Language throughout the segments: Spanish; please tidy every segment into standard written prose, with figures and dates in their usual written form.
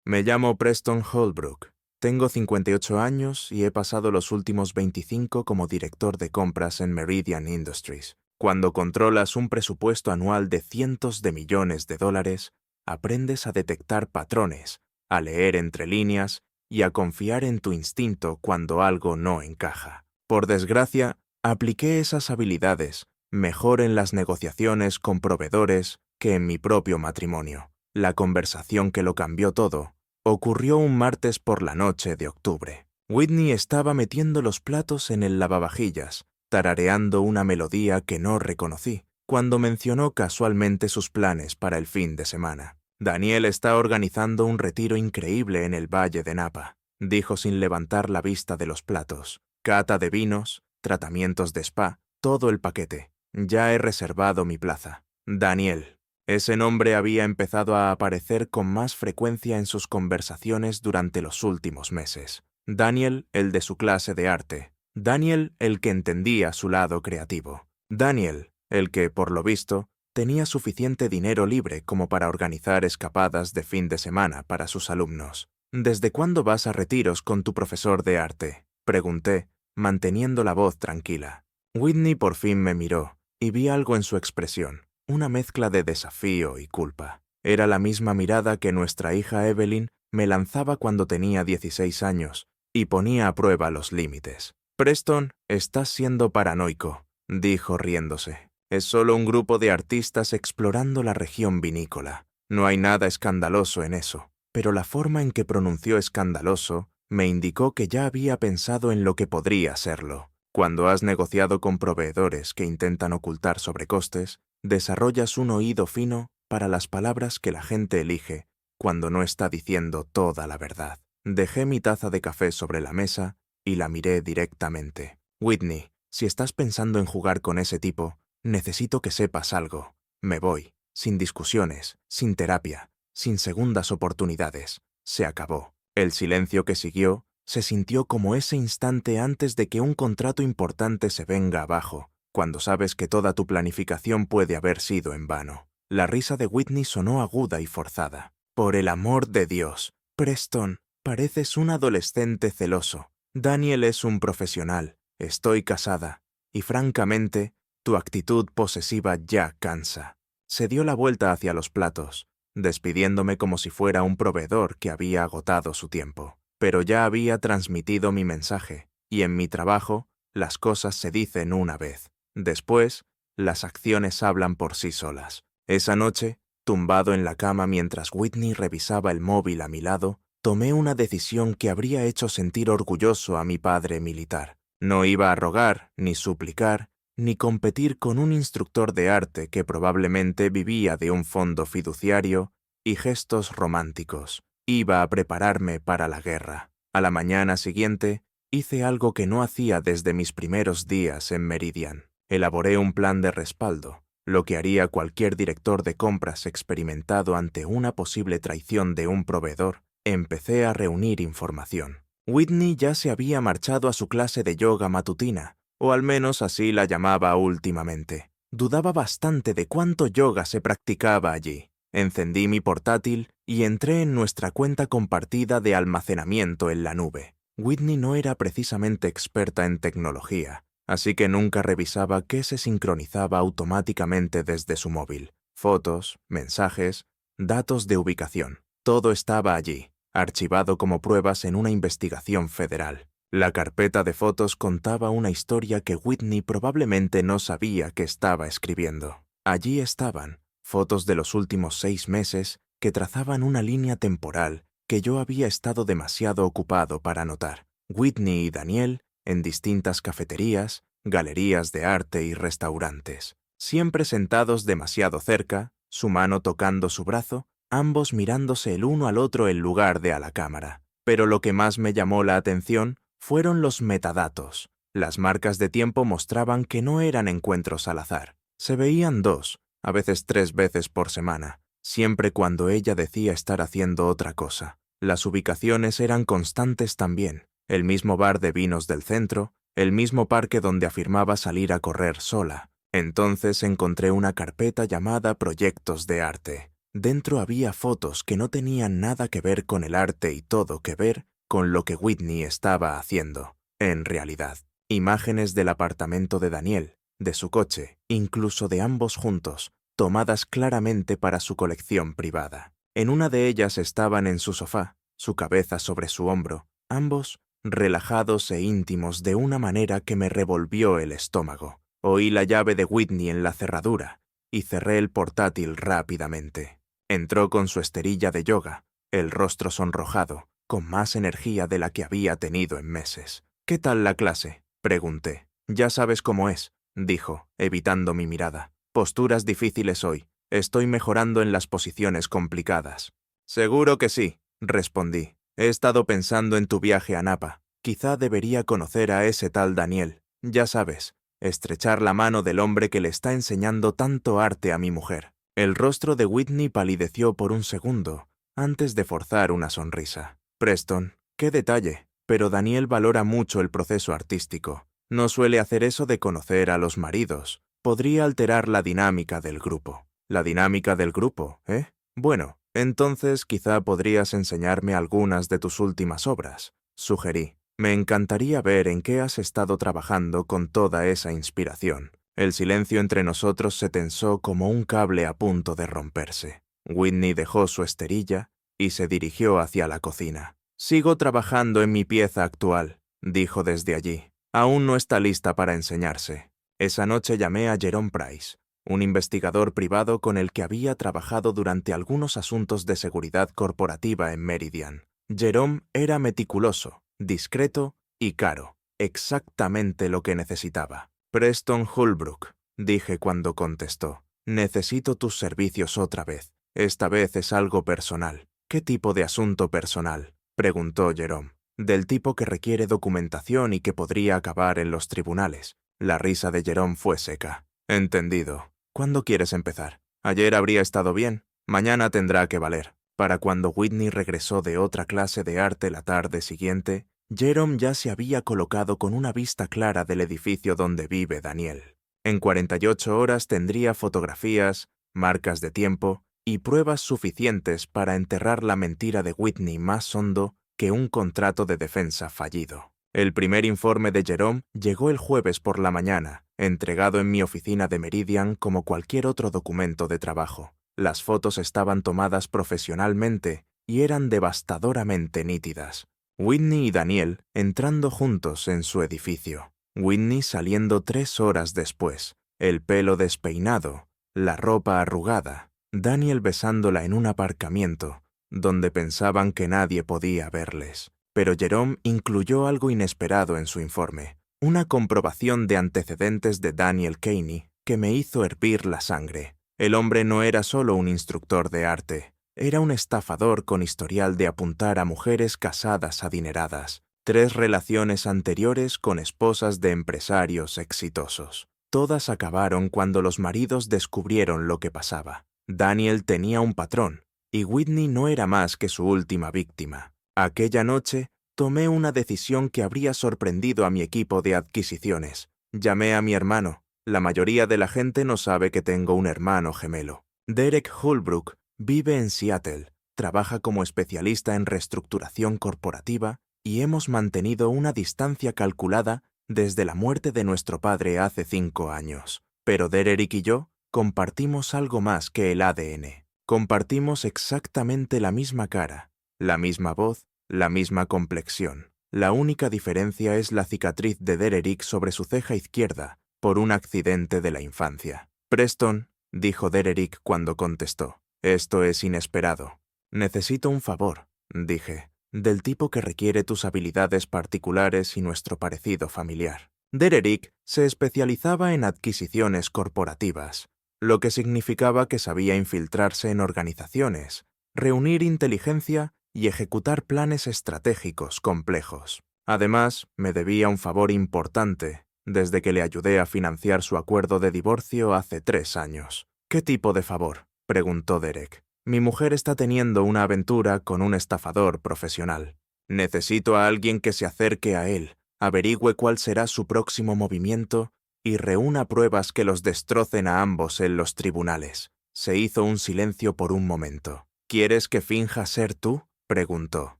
Me llamo Preston Holbrook. Tengo 58 años y he pasado los últimos 25 como director de compras en Meridian Industries. Cuando controlas un presupuesto anual de cientos de millones de dólares, aprendes a detectar patrones, a leer entre líneas y a confiar en tu instinto cuando algo no encaja. Por desgracia, apliqué esas habilidades mejor en las negociaciones con proveedores que en mi propio matrimonio. La conversación que lo cambió todo ocurrió un martes por la noche de octubre. Whitney estaba metiendo los platos en el lavavajillas, tarareando una melodía que no reconocí, cuando mencionó casualmente sus planes para el fin de semana. Daniel está organizando un retiro increíble en el Valle de Napa, dijo sin levantar la vista de los platos. Cata de vinos, tratamientos de spa, todo el paquete. Ya he reservado mi plaza. Daniel. Ese nombre había empezado a aparecer con más frecuencia en sus conversaciones durante los últimos meses. Daniel, el de su clase de arte. Daniel, el que entendía su lado creativo. Daniel, el que, por lo visto, tenía suficiente dinero libre como para organizar escapadas de fin de semana para sus alumnos. ¿Desde cuándo vas a retiros con tu profesor de arte?, pregunté, manteniendo la voz tranquila. Whitney por fin me miró, y vi algo en su expresión, una mezcla de desafío y culpa. Era la misma mirada que nuestra hija Evelyn me lanzaba cuando tenía 16 años, y ponía a prueba los límites. «Preston, estás siendo paranoico», dijo riéndose. «Es solo un grupo de artistas explorando la región vinícola. No hay nada escandaloso en eso». Pero la forma en que pronunció escandaloso me indicó que ya había pensado en lo que podría serlo. Cuando has negociado con proveedores que intentan ocultar sobrecostes, desarrollas un oído fino para las palabras que la gente elige cuando no está diciendo toda la verdad. Dejé mi taza de café sobre la mesa y la miré directamente. «Whitney, si estás pensando en jugar con ese tipo, necesito que sepas algo. Me voy, sin discusiones, sin terapia, sin segundas oportunidades. Se acabó». El silencio que siguió se sintió como ese instante antes de que un contrato importante se venga abajo, cuando sabes que toda tu planificación puede haber sido en vano. La risa de Whitney sonó aguda y forzada. «Por el amor de Dios, Preston, pareces un adolescente celoso. Daniel es un profesional, estoy casada, y francamente, tu actitud posesiva ya cansa». Se dio la vuelta hacia los platos, despidiéndome como si fuera un proveedor que había agotado su tiempo. Pero ya había transmitido mi mensaje, y en mi trabajo, las cosas se dicen una vez. Después, las acciones hablan por sí solas. Esa noche, tumbado en la cama mientras Whitney revisaba el móvil a mi lado, tomé una decisión que habría hecho sentir orgulloso a mi padre militar. No iba a rogar, ni suplicar, ni competir con un instructor de arte que probablemente vivía de un fondo fiduciario y gestos románticos. Iba a prepararme para la guerra. A la mañana siguiente, hice algo que no hacía desde mis primeros días en Meridian. Elaboré un plan de respaldo, lo que haría cualquier director de compras experimentado ante una posible traición de un proveedor. Empecé a reunir información. Whitney ya se había marchado a su clase de yoga matutina, o al menos así la llamaba últimamente. Dudaba bastante de cuánto yoga se practicaba allí. Encendí mi portátil y entré en nuestra cuenta compartida de almacenamiento en la nube. Whitney no era precisamente experta en tecnología, así que nunca revisaba qué se sincronizaba automáticamente desde su móvil. Fotos, mensajes, datos de ubicación. Todo estaba allí, archivado como pruebas en una investigación federal. La carpeta de fotos contaba una historia que Whitney probablemente no sabía que estaba escribiendo. Allí estaban fotos de los últimos 6 meses que trazaban una línea temporal que yo había estado demasiado ocupado para notar. Whitney y Daniel en distintas cafeterías, galerías de arte y restaurantes. Siempre sentados demasiado cerca, su mano tocando su brazo, ambos mirándose el uno al otro en lugar de a la cámara. Pero lo que más me llamó la atención fueron los metadatos. Las marcas de tiempo mostraban que no eran encuentros al azar. Se veían 2, a veces 3 veces por semana, siempre cuando ella decía estar haciendo otra cosa. Las ubicaciones eran constantes también. El mismo bar de vinos del centro, el mismo parque donde afirmaba salir a correr sola. Entonces encontré una carpeta llamada Proyectos de Arte. Dentro había fotos que no tenían nada que ver con el arte y todo que ver con lo que Whitney estaba haciendo, en realidad. Imágenes del apartamento de Daniel, de su coche, incluso de ambos juntos, tomadas claramente para su colección privada. En una de ellas estaban en su sofá, su cabeza sobre su hombro, ambos relajados e íntimos de una manera que me revolvió el estómago. Oí la llave de Whitney en la cerradura y cerré el portátil rápidamente. Entró con su esterilla de yoga, el rostro sonrojado, con más energía de la que había tenido en meses. «¿Qué tal la clase?», pregunté. «Ya sabes cómo es», dijo, evitando mi mirada. «Posturas difíciles hoy. Estoy mejorando en las posiciones complicadas». «Seguro que sí», respondí. «He estado pensando en tu viaje a Napa. Quizá debería conocer a ese tal Daniel. Ya sabes, estrechar la mano del hombre que le está enseñando tanto arte a mi mujer». El rostro de Whitney palideció por un segundo, antes de forzar una sonrisa. «Preston, qué detalle. Pero Daniel valora mucho el proceso artístico. No suele hacer eso de conocer a los maridos. Podría alterar la dinámica del grupo». «¿La dinámica del grupo, eh? Bueno, entonces quizá podrías enseñarme algunas de tus últimas obras», sugerí. «Me encantaría ver en qué has estado trabajando con toda esa inspiración». El silencio entre nosotros se tensó como un cable a punto de romperse. Whitney dejó su esterilla y se dirigió hacia la cocina. «Sigo trabajando en mi pieza actual», dijo desde allí. «Aún no está lista para enseñarse». Esa noche llamé a Jerome Price, un investigador privado con el que había trabajado durante algunos asuntos de seguridad corporativa en Meridian. Jerome era meticuloso, discreto y caro, exactamente lo que necesitaba. «Preston Holbrook», dije cuando contestó. «Necesito tus servicios otra vez. Esta vez es algo personal». «¿Qué tipo de asunto personal?», preguntó Jerome. «Del tipo que requiere documentación y que podría acabar en los tribunales». La risa de Jerome fue seca. «Entendido. ¿Cuándo quieres empezar? Ayer habría estado bien. Mañana tendrá que valer». Para cuando Whitney regresó de otra clase de arte la tarde siguiente, Jerome ya se había colocado con una vista clara del edificio donde vive Daniel. En 48 horas tendría fotografías, marcas de tiempo y pruebas suficientes para enterrar la mentira de Whitney más hondo que un contrato de defensa fallido. El primer informe de Jerome llegó el jueves por la mañana, entregado en mi oficina de Meridian como cualquier otro documento de trabajo. Las fotos estaban tomadas profesionalmente y eran devastadoramente nítidas. Whitney y Daniel entrando juntos en su edificio. Whitney saliendo 3 horas después, el pelo despeinado, la ropa arrugada. Daniel besándola en un aparcamiento, donde pensaban que nadie podía verles. Pero Jerome incluyó algo inesperado en su informe, una comprobación de antecedentes de Daniel Caney que me hizo hervir la sangre. El hombre no era solo un instructor de arte. Era un estafador con historial de apuntar a mujeres casadas adineradas, 3 relaciones anteriores con esposas de empresarios exitosos. Todas acabaron cuando los maridos descubrieron lo que pasaba. Daniel tenía un patrón, y Whitney no era más que su última víctima. Aquella noche, tomé una decisión que habría sorprendido a mi equipo de adquisiciones. Llamé a mi hermano. La mayoría de la gente no sabe que tengo un hermano gemelo. Derek Holbrook vive en Seattle, trabaja como especialista en reestructuración corporativa y hemos mantenido una distancia calculada desde la muerte de nuestro padre hace 5 años. Pero Derek y yo compartimos algo más que el ADN. Compartimos exactamente la misma cara, la misma voz, la misma complexión. La única diferencia es la cicatriz de Derek sobre su ceja izquierda por un accidente de la infancia. «Preston», dijo Derek cuando contestó. «Esto es inesperado». «Necesito un favor», dije, «del tipo que requiere tus habilidades particulares y nuestro parecido familiar». Derek se especializaba en adquisiciones corporativas, lo que significaba que sabía infiltrarse en organizaciones, reunir inteligencia y ejecutar planes estratégicos complejos. Además, me debía un favor importante desde que le ayudé a financiar su acuerdo de divorcio hace 3 años. «¿Qué tipo de favor?», preguntó Derek. «Mi mujer está teniendo una aventura con un estafador profesional. Necesito a alguien que se acerque a él, averigüe cuál será su próximo movimiento y reúna pruebas que los destrocen a ambos en los tribunales. Se hizo un silencio por un momento. ¿Quieres que finja ser tú?, preguntó.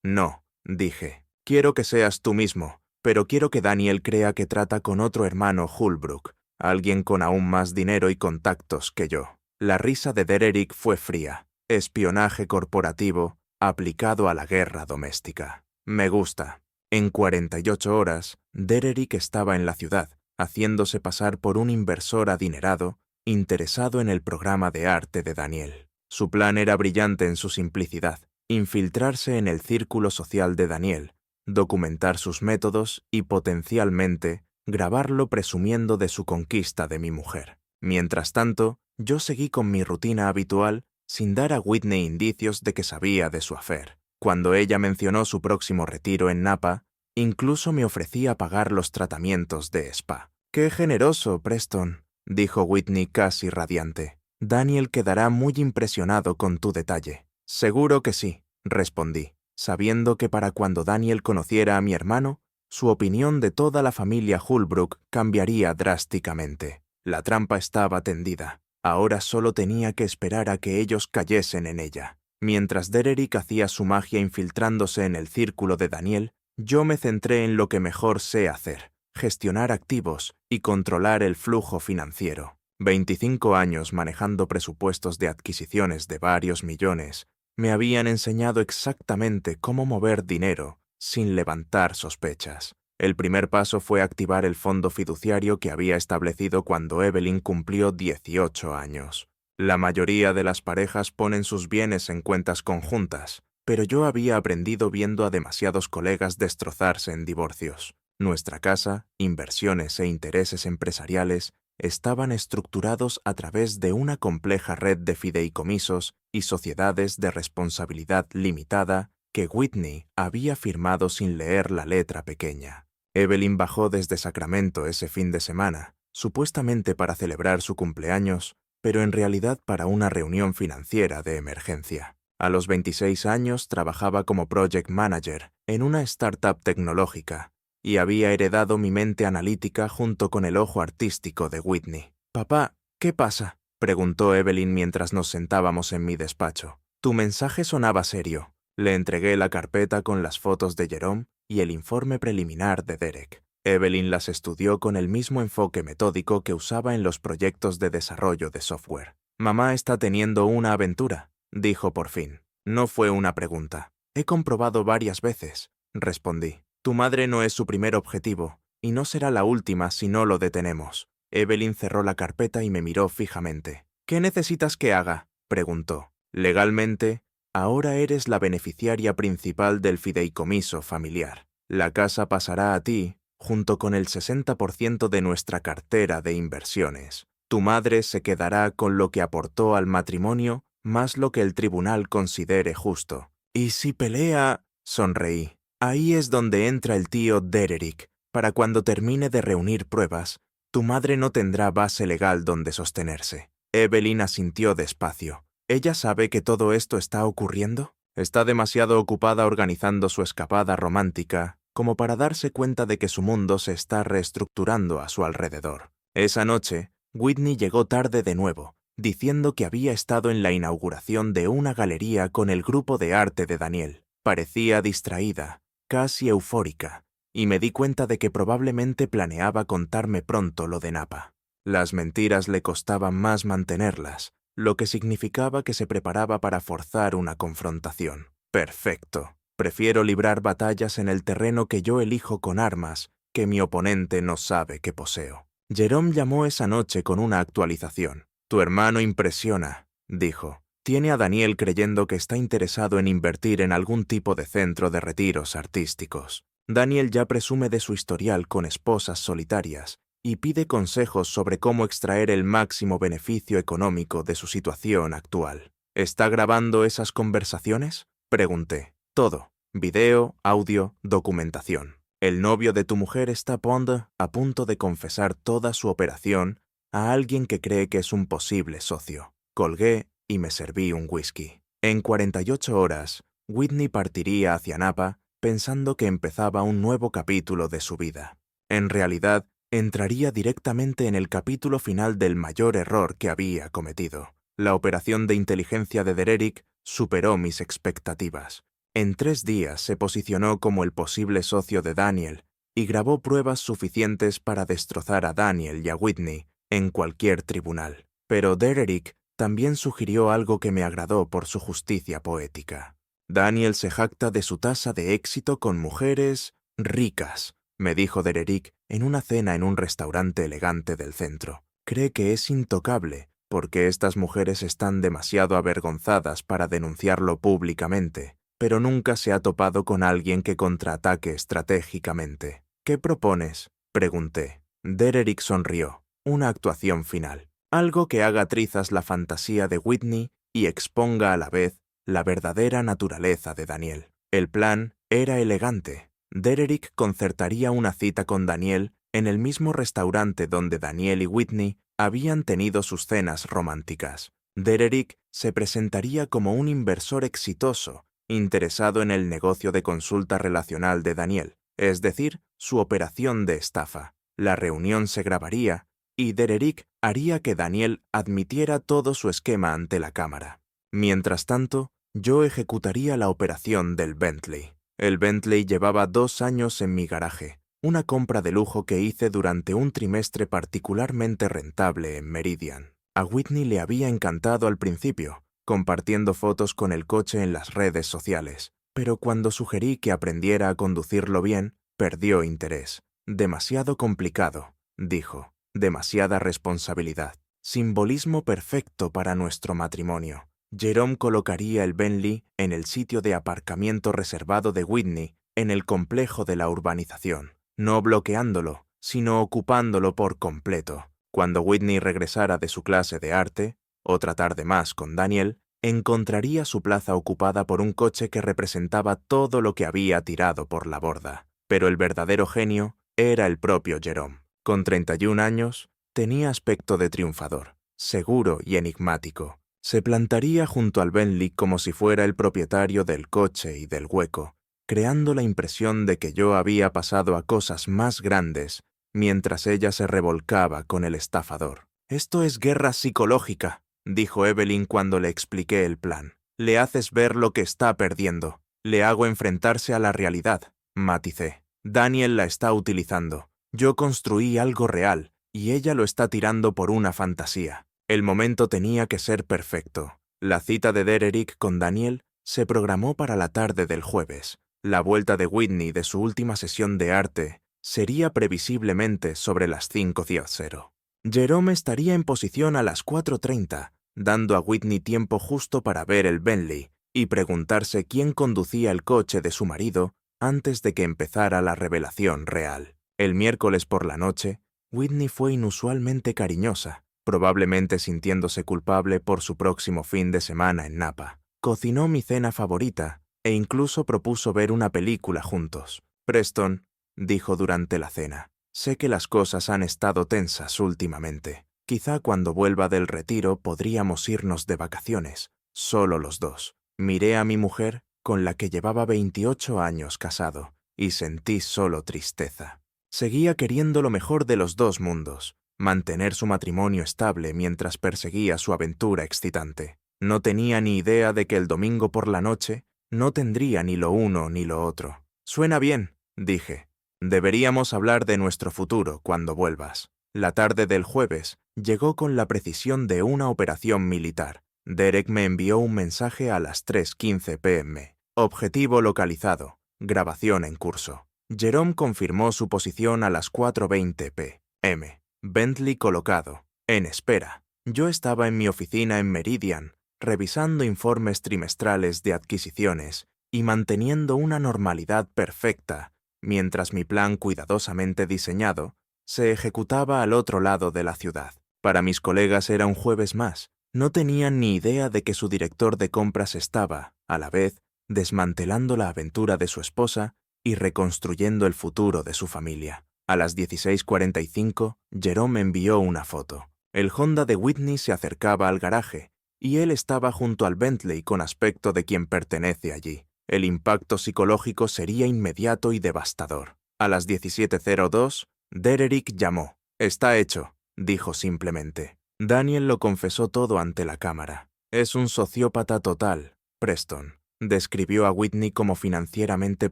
No, dije. Quiero que seas tú mismo, pero quiero que Daniel crea que trata con otro hermano Holbrook, alguien con aún más dinero y contactos que yo. La risa de Dererick fue fría. Espionaje corporativo aplicado a la guerra doméstica. Me gusta. En 48 horas, Dererick estaba en la ciudad, haciéndose pasar por un inversor adinerado, interesado en el programa de arte de Daniel. Su plan era brillante en su simplicidad: infiltrarse en el círculo social de Daniel, documentar sus métodos y, potencialmente, grabarlo presumiendo de su conquista de mi mujer. Mientras tanto, yo seguí con mi rutina habitual, sin dar a Whitney indicios de que sabía de su affair. Cuando ella mencionó su próximo retiro en Napa, incluso me ofrecía pagar los tratamientos de spa. «¡Qué generoso, Preston!», dijo Whitney casi radiante. «Daniel quedará muy impresionado con tu detalle». «Seguro que sí», respondí, sabiendo que para cuando Daniel conociera a mi hermano, su opinión de toda la familia Holbrook cambiaría drásticamente. La trampa estaba tendida. Ahora solo tenía que esperar a que ellos cayesen en ella. Mientras Dererick hacía su magia infiltrándose en el círculo de Daniel, yo me centré en lo que mejor sé hacer: gestionar activos y controlar el flujo financiero. 25 años manejando presupuestos de adquisiciones de varios millones me habían enseñado exactamente cómo mover dinero sin levantar sospechas. El primer paso fue activar el fondo fiduciario que había establecido cuando Evelyn cumplió 18 años. La mayoría de las parejas ponen sus bienes en cuentas conjuntas, pero yo había aprendido viendo a demasiados colegas destrozarse en divorcios. Nuestra casa, inversiones e intereses empresariales estaban estructurados a través de una compleja red de fideicomisos y sociedades de responsabilidad limitada que Whitney había firmado sin leer la letra pequeña. Evelyn bajó desde Sacramento ese fin de semana, supuestamente para celebrar su cumpleaños, pero en realidad para una reunión financiera de emergencia. A los 26 años trabajaba como project manager en una startup tecnológica y había heredado mi mente analítica junto con el ojo artístico de Whitney. «Papá, ¿qué pasa?», preguntó Evelyn mientras nos sentábamos en mi despacho. «Tu mensaje sonaba serio». Le entregué la carpeta con las fotos de Jerome y el informe preliminar de Derek. Evelyn las estudió con el mismo enfoque metódico que usaba en los proyectos de desarrollo de software. «Mamá está teniendo una aventura», dijo por fin. No fue una pregunta. «He comprobado varias veces», respondí. «Tu madre no es su primer objetivo, y no será la última si no lo detenemos». Evelyn cerró la carpeta y me miró fijamente. «¿Qué necesitas que haga?», preguntó. «Legalmente, ahora eres la beneficiaria principal del fideicomiso familiar. La casa pasará a ti, junto con el 60% de nuestra cartera de inversiones. Tu madre se quedará con lo que aportó al matrimonio, más lo que el tribunal considere justo». «¿Y si pelea?», sonreí. «Ahí es donde entra el tío Dererick. Para cuando termine de reunir pruebas, tu madre no tendrá base legal donde sostenerse». Evelyn asintió despacio. «¿Ella sabe que todo esto está ocurriendo?». «Está demasiado ocupada organizando su escapada romántica como para darse cuenta de que su mundo se está reestructurando a su alrededor». Esa noche, Whitney llegó tarde de nuevo, diciendo que había estado en la inauguración de una galería con el grupo de arte de Daniel. Parecía distraída, casi eufórica, y me di cuenta de que probablemente planeaba contarme pronto lo de Napa. Las mentiras le costaban más mantenerlas, lo que significaba que se preparaba para forzar una confrontación. Perfecto. Prefiero librar batallas en el terreno que yo elijo con armas que mi oponente no sabe que poseo. Jerome llamó esa noche con una actualización. «Tu hermano impresiona», dijo. «Tiene a Daniel creyendo que está interesado en invertir en algún tipo de centro de retiros artísticos. Daniel ya presume de su historial con esposas solitarias y pide consejos sobre cómo extraer el máximo beneficio económico de su situación actual». «¿Está grabando esas conversaciones?», pregunté. «Todo. Video, audio, documentación. El novio de tu mujer está a punto de confesar toda su operación a alguien que cree que es un posible socio». Colgué y me serví un whisky. En 48 horas, Whitney partiría hacia Napa pensando que empezaba un nuevo capítulo de su vida. En realidad, entraría directamente en el capítulo final del mayor error que había cometido. La operación de inteligencia de Dererick superó mis expectativas. En 3 días se posicionó como el posible socio de Daniel y grabó pruebas suficientes para destrozar a Daniel y a Whitney en cualquier tribunal. Pero Dererick también sugirió algo que me agradó por su justicia poética. Daniel se jacta de su tasa de éxito con mujeres ricas, me dijo Dererick en una cena en un restaurante elegante del centro. Cree que es intocable porque estas mujeres están demasiado avergonzadas para denunciarlo públicamente, pero nunca se ha topado con alguien que contraataque estratégicamente. ¿Qué propones?, pregunté. Dererick sonrió. Una actuación final. Algo que haga trizas la fantasía de Whitney y exponga a la vez la verdadera naturaleza de Daniel. El plan era elegante. Dererick concertaría una cita con Daniel en el mismo restaurante donde Daniel y Whitney habían tenido sus cenas románticas. Dererick se presentaría como un inversor exitoso, interesado en el negocio de consulta relacional de Daniel, es decir, su operación de estafa. La reunión se grabaría y Dererick haría que Daniel admitiera todo su esquema ante la cámara. Mientras tanto, yo ejecutaría la operación del Bentley. El Bentley llevaba 2 años en mi garaje, una compra de lujo que hice durante un trimestre particularmente rentable en Meridian. A Whitney le había encantado al principio, compartiendo fotos con el coche en las redes sociales, pero cuando sugerí que aprendiera a conducirlo bien, perdió interés. Demasiado complicado, dijo. Demasiada responsabilidad. Simbolismo perfecto para nuestro matrimonio. Jerome colocaría el Bentley en el sitio de aparcamiento reservado de Whitney en el complejo de la urbanización, no bloqueándolo, sino ocupándolo por completo. Cuando Whitney regresara de su clase de arte, otra tarde más con Daniel, encontraría su plaza ocupada por un coche que representaba todo lo que había tirado por la borda. Pero el verdadero genio era el propio Jerome. Con 31 años, tenía aspecto de triunfador, seguro y enigmático. Se plantaría junto al Bentley como si fuera el propietario del coche y del hueco, creando la impresión de que yo había pasado a cosas más grandes mientras ella se revolcaba con el estafador. «Esto es guerra psicológica», dijo Evelyn cuando le expliqué el plan. «Le haces ver lo que está perdiendo. Le hago enfrentarse a la realidad», maticé. «Daniel la está utilizando. Yo construí algo real y ella lo está tirando por una fantasía». El momento tenía que ser perfecto. La cita de Dererick con Daniel se programó para la tarde del jueves. La vuelta de Whitney de su última sesión de arte sería previsiblemente sobre las 5:00. Jerome estaría en posición a las 4:30, dando a Whitney tiempo justo para ver el Bentley y preguntarse quién conducía el coche de su marido antes de que empezara la revelación real. El miércoles por la noche, Whitney fue inusualmente cariñosa, probablemente sintiéndose culpable por su próximo fin de semana en Napa. Cocinó mi cena favorita e incluso propuso ver una película juntos. «Preston», dijo durante la cena, «sé que las cosas han estado tensas últimamente. Quizá cuando vuelva del retiro podríamos irnos de vacaciones, solo los dos». Miré a mi mujer, con la que llevaba 28 años casado, y sentí solo tristeza. Seguía queriendo lo mejor de los dos mundos, mantener su matrimonio estable mientras perseguía su aventura excitante. No tenía ni idea de que el domingo por la noche no tendría ni lo uno ni lo otro. «Suena bien», dije. «Deberíamos hablar de nuestro futuro cuando vuelvas». La tarde del jueves llegó con la precisión de una operación militar. Derek me envió un mensaje a las 3:15 p.m. Objetivo localizado. Grabación en curso. Jerome confirmó su posición a las 4:20 p.m. Bentley colocado. En espera. Yo estaba en mi oficina en Meridian, revisando informes trimestrales de adquisiciones y manteniendo una normalidad perfecta, mientras mi plan cuidadosamente diseñado se ejecutaba al otro lado de la ciudad. Para mis colegas era un jueves más. No tenían ni idea de que su director de compras estaba, a la vez, desmantelando la aventura de su esposa y reconstruyendo el futuro de su familia. A las 16:45, Jerome envió una foto. El Honda de Whitney se acercaba al garaje, y él estaba junto al Bentley con aspecto de quien pertenece allí. El impacto psicológico sería inmediato y devastador. A las 17:02, Dererick llamó. «Está hecho», dijo simplemente. Daniel lo confesó todo ante la cámara. Es un sociópata total, Preston. Describió a Whitney como financieramente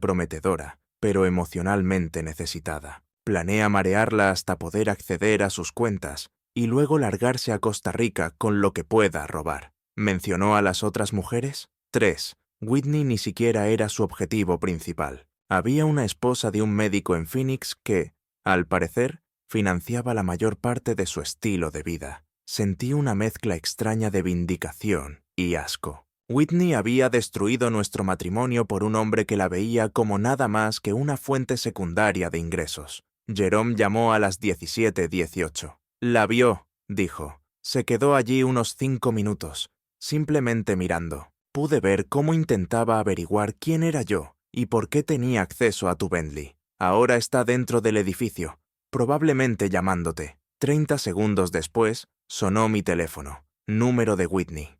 prometedora, pero emocionalmente necesitada. Planea marearla hasta poder acceder a sus cuentas y luego largarse a Costa Rica con lo que pueda robar. ¿Mencionó a las otras mujeres? 3. Whitney ni siquiera era su objetivo principal. Había una esposa de un médico en Phoenix que, al parecer, financiaba la mayor parte de su estilo de vida. Sentí una mezcla extraña de vindicación y asco. Whitney había destruido nuestro matrimonio por un hombre que la veía como nada más que una fuente secundaria de ingresos. Jerome llamó a las 17:18. La vio, dijo. Se quedó allí unos 5 minutos, simplemente mirando. Pude ver cómo intentaba averiguar quién era yo y por qué tenía acceso a tu Bentley. Ahora está dentro del edificio, probablemente llamándote. 30 segundos después, sonó mi teléfono. Número de Whitney.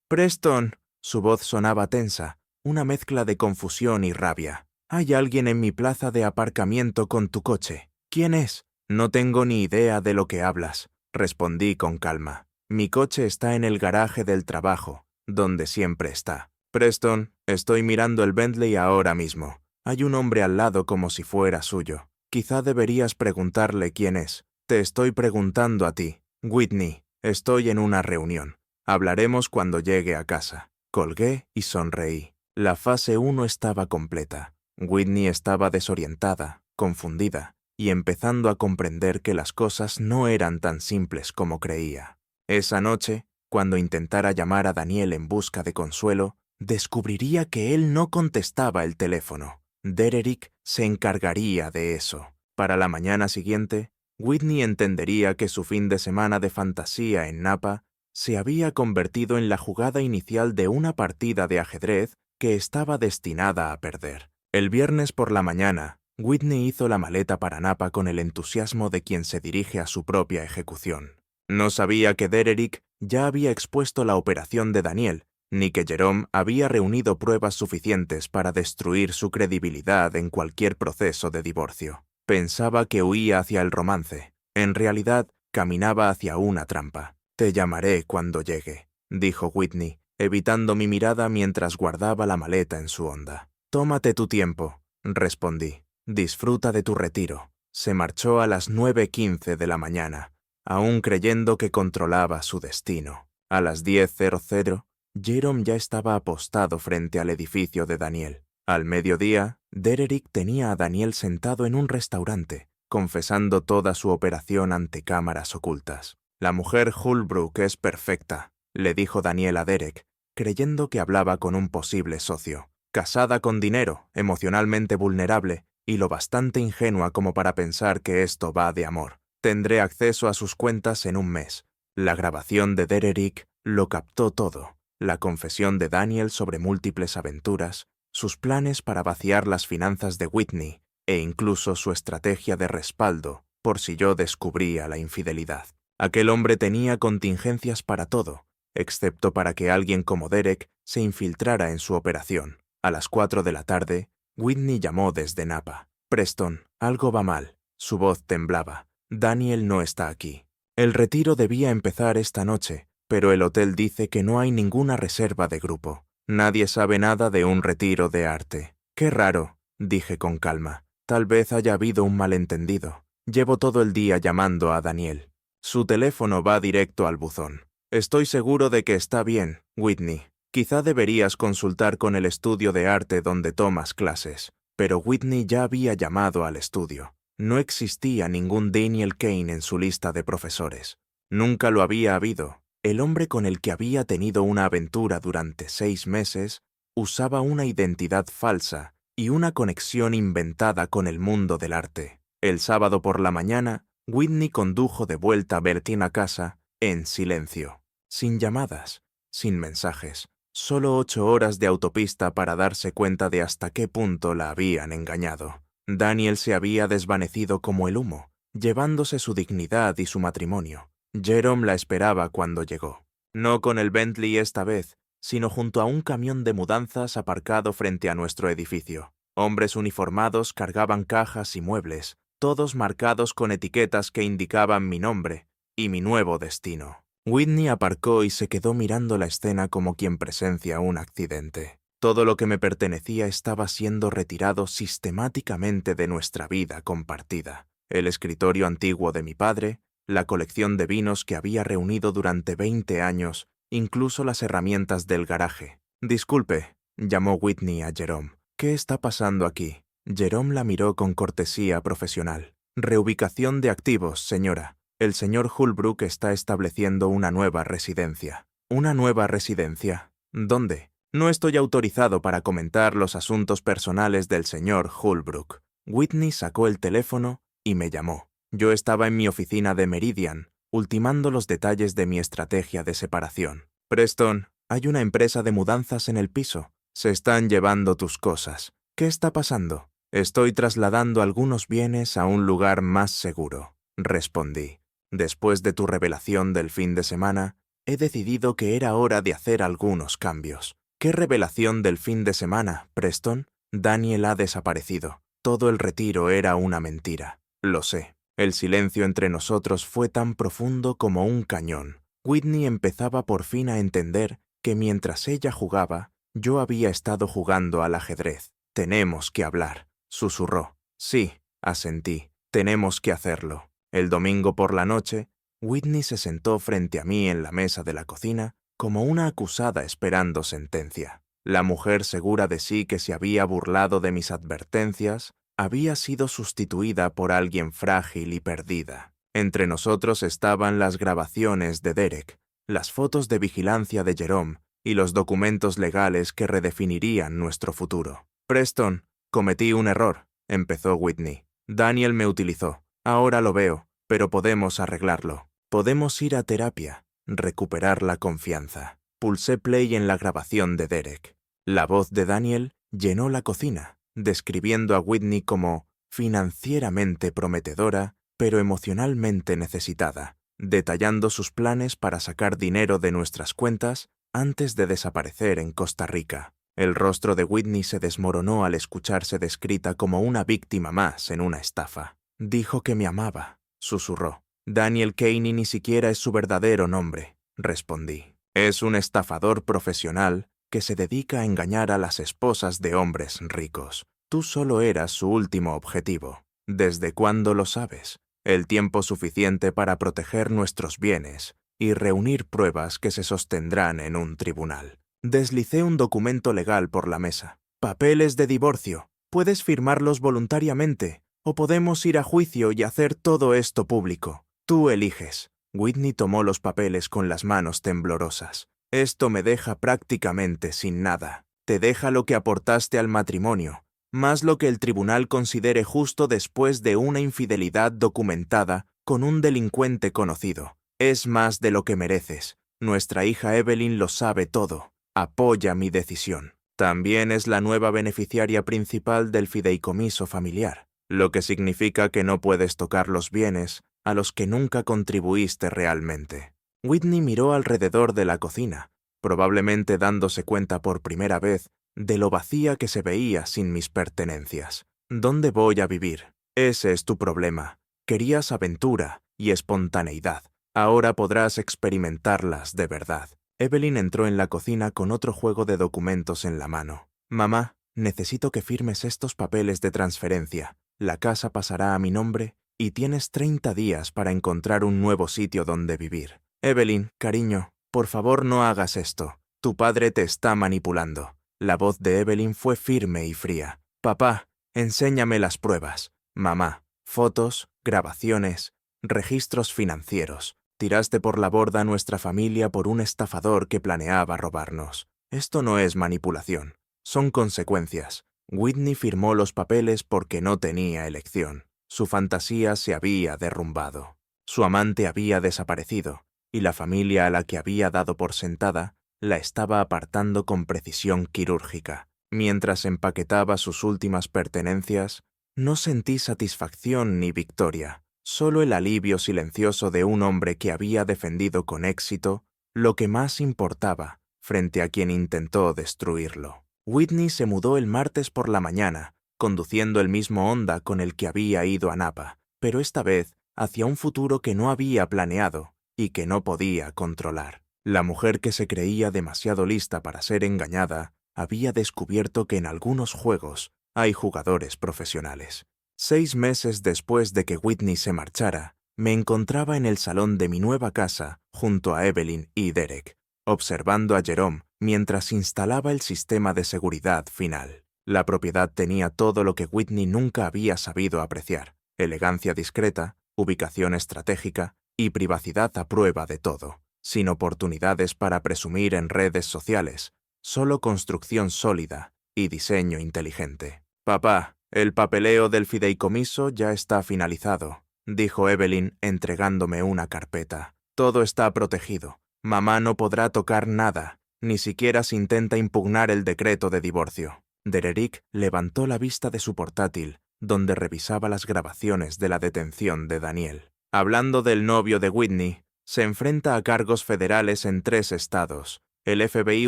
Preston. Su voz sonaba tensa, una mezcla de confusión y rabia. Hay alguien en mi plaza de aparcamiento con tu coche. ¿Quién es? No tengo ni idea de lo que hablas, respondí con calma. Mi coche está en el garaje del trabajo, donde siempre está. Preston, estoy mirando el Bentley ahora mismo. Hay un hombre al lado como si fuera suyo. Quizá deberías preguntarle quién es. Te estoy preguntando a ti. Whitney, estoy en una reunión. Hablaremos cuando llegue a casa. Colgué y sonreí. La fase 1 estaba completa. Whitney estaba desorientada, confundida, y empezando a comprender que las cosas no eran tan simples como creía. Esa noche, cuando intentara llamar a Daniel en busca de consuelo, descubriría que él no contestaba el teléfono. Dererick se encargaría de eso. Para la mañana siguiente, Whitney entendería que su fin de semana de fantasía en Napa se había convertido en la jugada inicial de una partida de ajedrez que estaba destinada a perder. El viernes por la mañana, Whitney hizo la maleta para Napa con el entusiasmo de quien se dirige a su propia ejecución. No sabía que Dererick ya había expuesto la operación de Daniel, ni que Jerome había reunido pruebas suficientes para destruir su credibilidad en cualquier proceso de divorcio. Pensaba que huía hacia el romance. En realidad, caminaba hacia una trampa. «Te llamaré cuando llegue», dijo Whitney, evitando mi mirada mientras guardaba la maleta en su honda. «Tómate tu tiempo», respondí. «Disfruta de tu retiro». Se marchó a las 9:15 de la mañana, aún creyendo que controlaba su destino. A las 10:00, Jerome ya estaba apostado frente al edificio de Daniel. Al mediodía, Dererick tenía a Daniel sentado en un restaurante, confesando toda su operación ante cámaras ocultas. «La mujer Holbrook es perfecta», le dijo Daniel a Derek, creyendo que hablaba con un posible socio. «Casada con dinero, emocionalmente vulnerable y lo bastante ingenua como para pensar que esto va de amor. Tendré acceso a sus cuentas en un mes». La grabación de Dererick lo captó todo. La confesión de Daniel sobre múltiples aventuras, sus planes para vaciar las finanzas de Whitney e incluso su estrategia de respaldo por si yo descubría la infidelidad. Aquel hombre tenía contingencias para todo, excepto para que alguien como Derek se infiltrara en su operación. A las 4 de la tarde, Whitney llamó desde Napa. «Preston, algo va mal». Su voz temblaba. «Daniel no está aquí». El retiro debía empezar esta noche, pero el hotel dice que no hay ninguna reserva de grupo. Nadie sabe nada de un retiro de arte. «Qué raro», dije con calma. «Tal vez haya habido un malentendido. Llevo todo el día llamando a Daniel». Su teléfono va directo al buzón. «Estoy seguro de que está bien, Whitney. Quizá deberías consultar con el estudio de arte donde tomas clases». Pero Whitney ya había llamado al estudio. No existía ningún Daniel Kane en su lista de profesores. Nunca lo había habido. El hombre con el que había tenido una aventura durante 6 meses usaba una identidad falsa y una conexión inventada con el mundo del arte. El sábado por la mañana, Whitney condujo de vuelta a Bertín a casa en silencio, sin llamadas, sin mensajes, solo 8 horas de autopista para darse cuenta de hasta qué punto la habían engañado. Daniel se había desvanecido como el humo, llevándose su dignidad y su matrimonio. Jerome la esperaba cuando llegó. No con el Bentley esta vez, sino junto a un camión de mudanzas aparcado frente a nuestro edificio. Hombres uniformados cargaban cajas y muebles, todos marcados con etiquetas que indicaban mi nombre, y mi nuevo destino. Whitney aparcó y se quedó mirando la escena como quien presencia un accidente. Todo lo que me pertenecía estaba siendo retirado sistemáticamente de nuestra vida compartida. El escritorio antiguo de mi padre, la colección de vinos que había reunido durante 20 años, incluso las herramientas del garaje. «Disculpe», llamó Whitney a Jerome. «¿Qué está pasando aquí?» Jerome la miró con cortesía profesional. «Reubicación de activos, señora. El señor Holbrook está estableciendo una nueva residencia». «¿Una nueva residencia? ¿Dónde?» «No estoy autorizado para comentar los asuntos personales del señor Holbrook». Whitney sacó el teléfono y me llamó. Yo estaba en mi oficina de Meridian, ultimando los detalles de mi estrategia de separación. «Preston, hay una empresa de mudanzas en el piso. Se están llevando tus cosas. ¿Qué está pasando?» «Estoy trasladando algunos bienes a un lugar más seguro», respondí. «Después de tu revelación del fin de semana, he decidido que era hora de hacer algunos cambios». «¿Qué revelación del fin de semana, Preston?» «Daniel ha desaparecido. Todo el retiro era una mentira». «Lo sé». El silencio entre nosotros fue tan profundo como un cañón. Whitney empezaba por fin a entender que mientras ella jugaba, yo había estado jugando al ajedrez. «Tenemos que hablar», susurró. «Sí», asentí. «Tenemos que hacerlo». El domingo por la noche, Whitney se sentó frente a mí en la mesa de la cocina como una acusada esperando sentencia. La mujer segura de sí que se había burlado de mis advertencias había sido sustituida por alguien frágil y perdida. Entre nosotros estaban las grabaciones de Derek, las fotos de vigilancia de Jerome y los documentos legales que redefinirían nuestro futuro. «Preston, cometí un error», empezó Whitney. «Daniel me utilizó. Ahora lo veo, pero podemos arreglarlo. Podemos ir a terapia, recuperar la confianza». Pulsé play en la grabación de Derek. La voz de Daniel llenó la cocina, describiendo a Whitney como financieramente prometedora, pero emocionalmente necesitada, detallando sus planes para sacar dinero de nuestras cuentas antes de desaparecer en Costa Rica. El rostro de Whitney se desmoronó al escucharse descrita como una víctima más en una estafa. «Dijo que me amaba», susurró. «Daniel Caney ni siquiera es su verdadero nombre», respondí. «Es un estafador profesional que se dedica a engañar a las esposas de hombres ricos. Tú solo eras su último objetivo. ¿Desde cuándo lo sabes? El tiempo suficiente para proteger nuestros bienes y reunir pruebas que se sostendrán en un tribunal». Deslicé un documento legal por la mesa. «Papeles de divorcio. Puedes firmarlos voluntariamente, o podemos ir a juicio y hacer todo esto público. Tú eliges». Whitney tomó los papeles con las manos temblorosas. «Esto me deja prácticamente sin nada. Te deja lo que aportaste al matrimonio, más lo que el tribunal considere justo después de una infidelidad documentada con un delincuente conocido. Es más de lo que mereces. Nuestra hija Evelyn lo sabe todo. Apoya mi decisión. También es la nueva beneficiaria principal del fideicomiso familiar, lo que significa que no puedes tocar los bienes a los que nunca contribuiste realmente». Whitney miró alrededor de la cocina, probablemente dándose cuenta por primera vez de lo vacía que se veía sin mis pertenencias. «¿Dónde voy a vivir? Ese es tu problema. Querías aventura y espontaneidad. Ahora podrás experimentarlas de verdad». Evelyn entró en la cocina con otro juego de documentos en la mano. «Mamá, necesito que firmes estos papeles de transferencia. La casa pasará a mi nombre y tienes 30 días para encontrar un nuevo sitio donde vivir». «Evelyn, cariño, por favor no hagas esto. Tu padre te está manipulando». La voz de Evelyn fue firme y fría. «Papá, enséñame las pruebas». «Mamá, fotos, grabaciones, registros financieros. Tiraste por la borda a nuestra familia por un estafador que planeaba robarnos. Esto no es manipulación, son consecuencias». Whitney firmó los papeles porque no tenía elección. Su fantasía se había derrumbado. Su amante había desaparecido, y la familia a la que había dado por sentada la estaba apartando con precisión quirúrgica. Mientras empaquetaba sus últimas pertenencias, no sentí satisfacción ni victoria, solo el alivio silencioso de un hombre que había defendido con éxito lo que más importaba frente a quien intentó destruirlo. Whitney se mudó el martes por la mañana, conduciendo el mismo Honda con el que había ido a Napa, pero esta vez hacia un futuro que no había planeado y que no podía controlar. La mujer que se creía demasiado lista para ser engañada había descubierto que en algunos juegos hay jugadores profesionales. 6 meses después de que Whitney se marchara, me encontraba en el salón de mi nueva casa junto a Evelyn y Derek, observando a Jerome mientras instalaba el sistema de seguridad final. La propiedad tenía todo lo que Whitney nunca había sabido apreciar: elegancia discreta, ubicación estratégica y privacidad a prueba de todo, sin oportunidades para presumir en redes sociales, solo construcción sólida y diseño inteligente. «Papá, el papeleo del fideicomiso ya está finalizado», dijo Evelyn entregándome una carpeta. «Todo está protegido. Mamá no podrá tocar nada, ni siquiera si intenta impugnar el decreto de divorcio». Derek levantó la vista de su portátil, donde revisaba las grabaciones de la detención de Daniel. «Hablando del novio de Whitney, se enfrenta a cargos federales en 3 estados. El FBI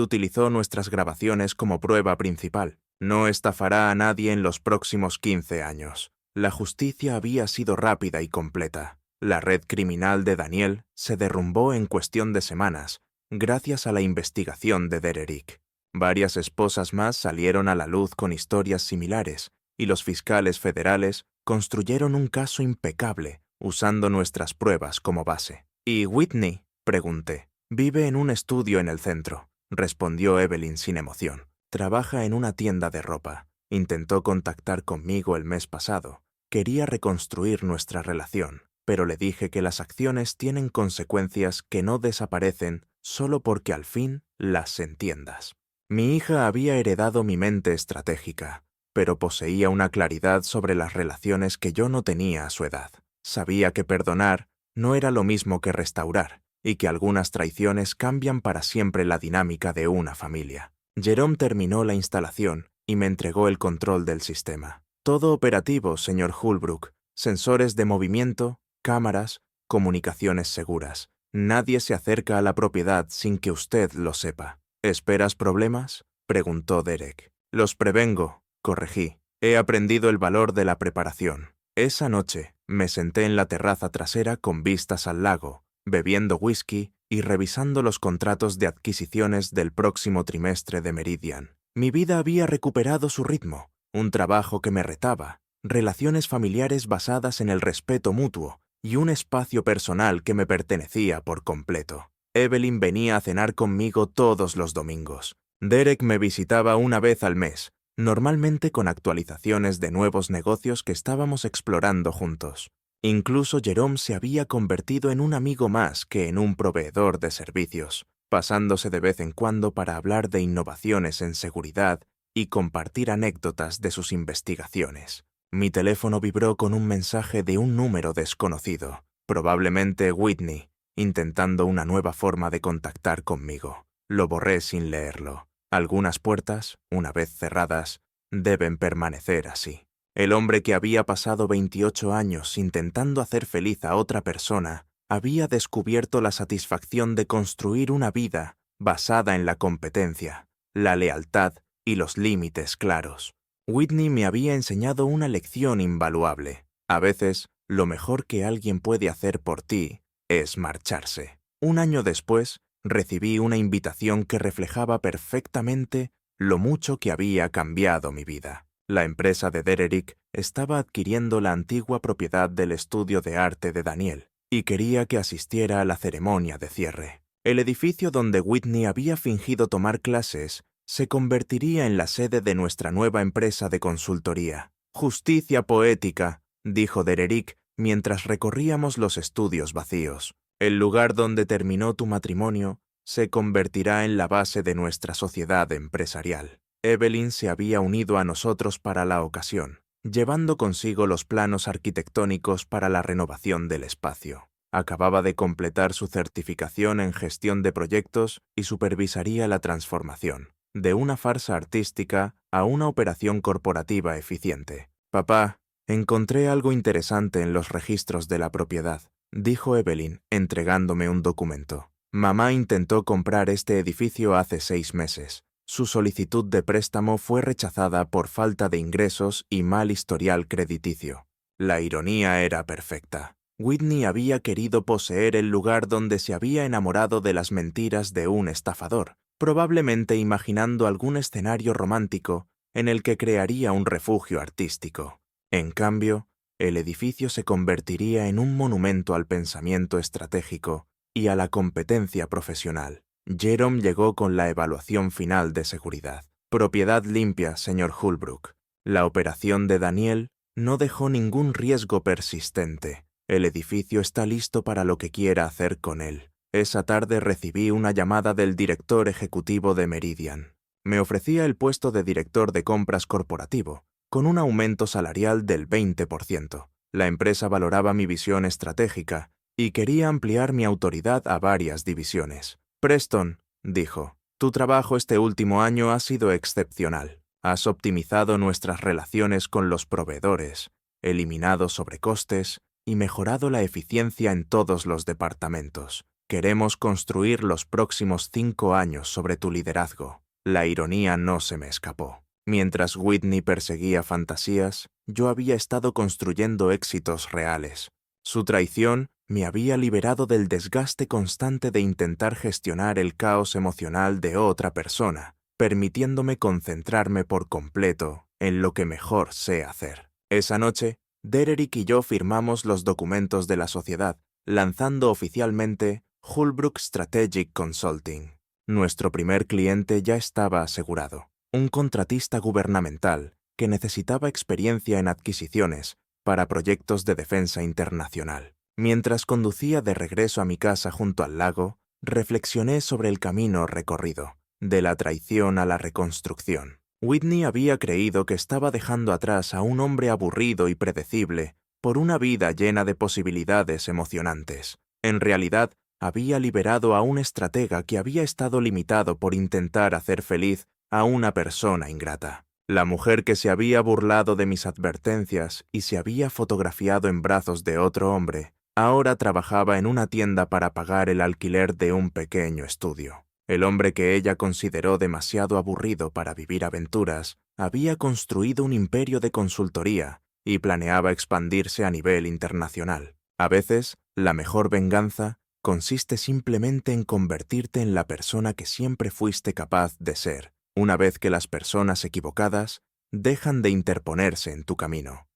utilizó nuestras grabaciones como prueba principal. No estafará a nadie en los próximos 15 años. La justicia había sido rápida y completa. La red criminal de Daniel se derrumbó en cuestión de semanas, gracias a la investigación de Derek. Varias esposas más salieron a la luz con historias similares, y los fiscales federales construyeron un caso impecable, usando nuestras pruebas como base». «¿Y Whitney?», pregunté. «Vive en un estudio en el centro», respondió Evelyn sin emoción. «Trabaja en una tienda de ropa. Intentó contactar conmigo el mes pasado. Quería reconstruir nuestra relación, pero le dije que las acciones tienen consecuencias que no desaparecen solo porque al fin las entiendas». Mi hija había heredado mi mente estratégica, pero poseía una claridad sobre las relaciones que yo no tenía a su edad. Sabía que perdonar no era lo mismo que restaurar, y que algunas traiciones cambian para siempre la dinámica de una familia. Jerome terminó la instalación y me entregó el control del sistema. «Todo operativo, señor Holbrook. Sensores de movimiento, cámaras, comunicaciones seguras. Nadie se acerca a la propiedad sin que usted lo sepa». «¿Esperas problemas?», preguntó Derek. «Los prevengo», corregí. «He aprendido el valor de la preparación». Esa noche me senté en la terraza trasera con vistas al lago, bebiendo whisky y revisando los contratos de adquisiciones del próximo trimestre de Meridian. Mi vida había recuperado su ritmo, un trabajo que me retaba, relaciones familiares basadas en el respeto mutuo y un espacio personal que me pertenecía por completo. Evelyn venía a cenar conmigo todos los domingos. Derek me visitaba una vez al mes, normalmente con actualizaciones de nuevos negocios que estábamos explorando juntos. Incluso Jerome se había convertido en un amigo más que en un proveedor de servicios, pasándose de vez en cuando para hablar de innovaciones en seguridad y compartir anécdotas de sus investigaciones. Mi teléfono vibró con un mensaje de un número desconocido, probablemente Whitney, intentando una nueva forma de contactar conmigo. Lo borré sin leerlo. Algunas puertas, una vez cerradas, deben permanecer así. El hombre que había pasado 28 años intentando hacer feliz a otra persona había descubierto la satisfacción de construir una vida basada en la competencia, la lealtad y los límites claros. Whitney me había enseñado una lección invaluable. A veces, lo mejor que alguien puede hacer por ti es marcharse. Un año después, recibí una invitación que reflejaba perfectamente lo mucho que había cambiado mi vida. La empresa de Derek estaba adquiriendo la antigua propiedad del estudio de arte de Daniel y quería que asistiera a la ceremonia de cierre. El edificio donde Whitney había fingido tomar clases se convertiría en la sede de nuestra nueva empresa de consultoría. «Justicia poética», dijo Derek mientras recorríamos los estudios vacíos. «El lugar donde terminó tu matrimonio se convertirá en la base de nuestra sociedad empresarial». Evelyn se había unido a nosotros para la ocasión, llevando consigo los planos arquitectónicos para la renovación del espacio. Acababa de completar su certificación en gestión de proyectos y supervisaría la transformación, de una farsa artística a una operación corporativa eficiente. «Papá, encontré algo interesante en los registros de la propiedad», dijo Evelyn, entregándome un documento. «Mamá intentó comprar este edificio hace 6 meses. Su solicitud de préstamo fue rechazada por falta de ingresos y mal historial crediticio. La ironía era perfecta. Whitney había querido poseer el lugar donde se había enamorado de las mentiras de un estafador, probablemente imaginando algún escenario romántico en el que crearía un refugio artístico. En cambio, el edificio se convertiría en un monumento al pensamiento estratégico y a la competencia profesional. Jerome llegó con la evaluación final de seguridad. Propiedad limpia, señor Holbrook. La operación de Daniel no dejó ningún riesgo persistente. El edificio está listo para lo que quiera hacer con él. Esa tarde recibí una llamada del director ejecutivo de Meridian. Me ofrecía el puesto de director de compras corporativo, con un aumento salarial del 20%. La empresa valoraba mi visión estratégica y quería ampliar mi autoridad a varias divisiones. Preston, dijo, tu trabajo este último año ha sido excepcional. Has optimizado nuestras relaciones con los proveedores, eliminado sobrecostes y mejorado la eficiencia en todos los departamentos. Queremos construir los próximos 5 años sobre tu liderazgo. La ironía no se me escapó. Mientras Whitney perseguía fantasías, yo había estado construyendo éxitos reales. Su traición me había liberado del desgaste constante de intentar gestionar el caos emocional de otra persona, permitiéndome concentrarme por completo en lo que mejor sé hacer. Esa noche, Dererick y yo firmamos los documentos de la sociedad, lanzando oficialmente Holbrook Strategic Consulting. Nuestro primer cliente ya estaba asegurado, un contratista gubernamental que necesitaba experiencia en adquisiciones para proyectos de defensa internacional. Mientras conducía de regreso a mi casa junto al lago, reflexioné sobre el camino recorrido, de la traición a la reconstrucción. Whitney había creído que estaba dejando atrás a un hombre aburrido y predecible por una vida llena de posibilidades emocionantes. En realidad, había liberado a un estratega que había estado limitado por intentar hacer feliz a una persona ingrata. La mujer que se había burlado de mis advertencias y se había fotografiado en brazos de otro hombre, ahora trabajaba en una tienda para pagar el alquiler de un pequeño estudio. El hombre que ella consideró demasiado aburrido para vivir aventuras había construido un imperio de consultoría y planeaba expandirse a nivel internacional. A veces, la mejor venganza consiste simplemente en convertirte en la persona que siempre fuiste capaz de ser, una vez que las personas equivocadas dejan de interponerse en tu camino.